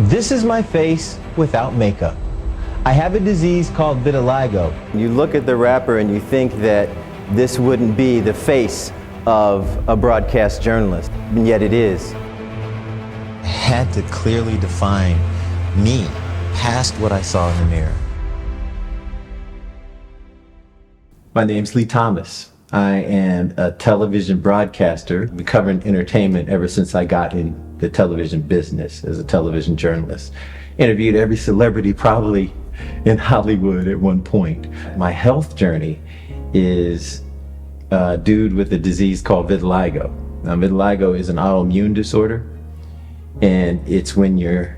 This is my face without makeup. I have a disease called vitiligo. You look at the rapper and you think that this wouldn't be the face of a broadcast journalist, and yet it is. I had to clearly define me past what I saw in the mirror. My name's Lee Thomas. I am a television broadcaster. I've been covering entertainment ever since I got in the television business as a television journalist. Interviewed every celebrity probably in Hollywood at one point. My health journey is a dude with a disease called vitiligo. Now, vitiligo is an autoimmune disorder, and it's when your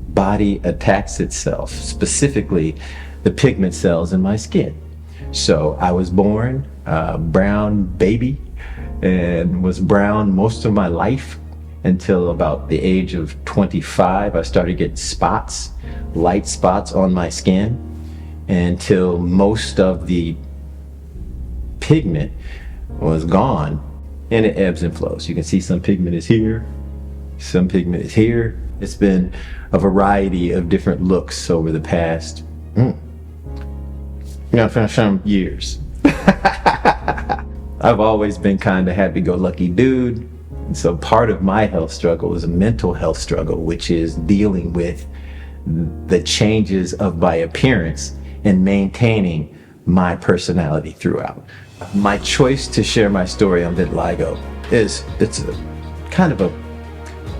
body attacks itself, specifically the pigment cells in my skin. So I was born a brown baby and was brown most of my life until about the age of 25. I started getting spots, light spots on my skin, until most of the pigment was gone, and it ebbs and flows. You can see some pigment is here, some pigment is here. It's been a variety of different looks over the past some years. I've always been kind of happy-go-lucky dude. And so part of my health struggle is a mental health struggle, which is dealing with the changes of my appearance and maintaining my personality throughout. My choice to share my story on vitiligo it's a kind of a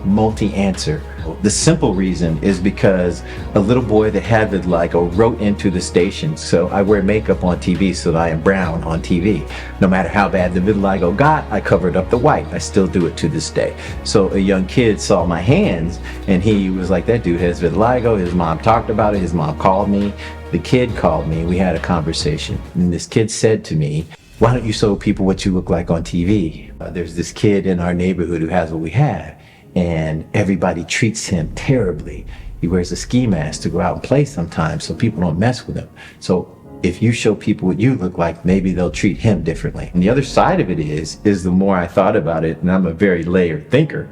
multi-answer. The simple reason is because a little boy that had vitiligo wrote into the station, so I wear makeup on TV so that I am brown on TV. No matter how bad the vitiligo got, I covered up the white. I still do it to this day. So a young kid saw my hands and he was like, that dude has vitiligo. His mom talked about it. His mom called me. The kid called me. We had a conversation. And this kid said to me, why don't you show people what you look like on TV? There's this kid in our neighborhood who has what we have, and everybody treats him terribly. He wears a ski mask to go out and play sometimes so people don't mess with him. So if you show people what you look like, maybe they'll treat him differently. And the other side of it is the more I thought about it, and I'm a very layered thinker,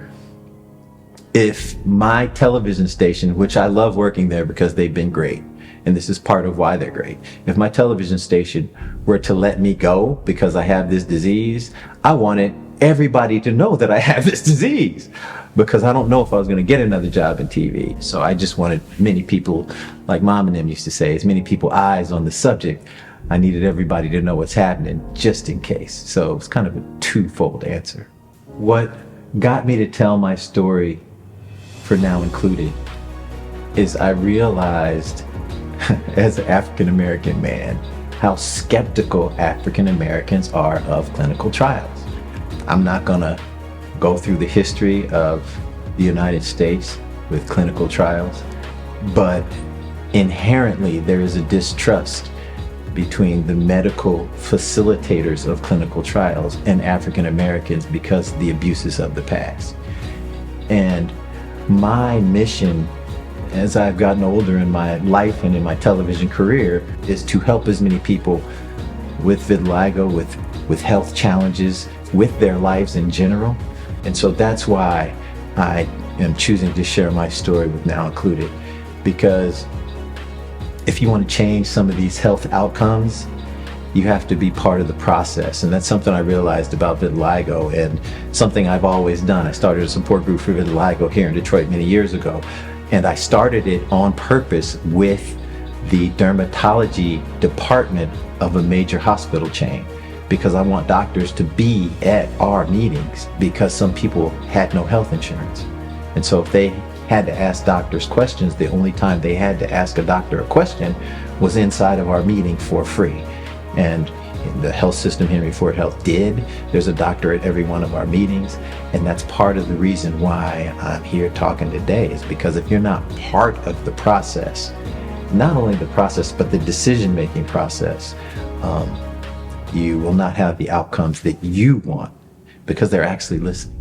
if my television station, which I love working there because they've been great, and this is part of why they're great, if my television station were to let me go because I have this disease, I wanted everybody to know that I have this disease, because I don't know if I was going to get another job in TV. So I just wanted many people, like Mom and them used to say, as many people eyes on the subject. I needed everybody to know what's happening just in case. So it's kind of a twofold answer. What got me to tell my story for Now Included is I realized as an African American man how skeptical African Americans are of clinical trials. I'm not gonna go through the history of the United States with clinical trials, but inherently there is a distrust between the medical facilitators of clinical trials and African Americans because of the abuses of the past. And my mission as I've gotten older in my life and in my television career is to help as many people with vitiligo, with health challenges, with their lives in general. And so that's why I am choosing to share my story with Now Included, because if you want to change some of these health outcomes, you have to be part of the process. And that's something I realized about vitiligo, and something I've always done. I started a support group for vitiligo here in Detroit many years ago, and I started it on purpose with the dermatology department of a major hospital chain, because I want doctors to be at our meetings, because some people had no health insurance. And so if they had to ask doctors questions, the only time they had to ask a doctor a question was inside of our meeting for free. And the health system, Henry Ford Health, did. There's a doctor at every one of our meetings. And that's part of the reason why I'm here talking today, is because if you're not part of the process, not only the process, but the decision-making process, you will not have the outcomes that you want, because they're actually listening.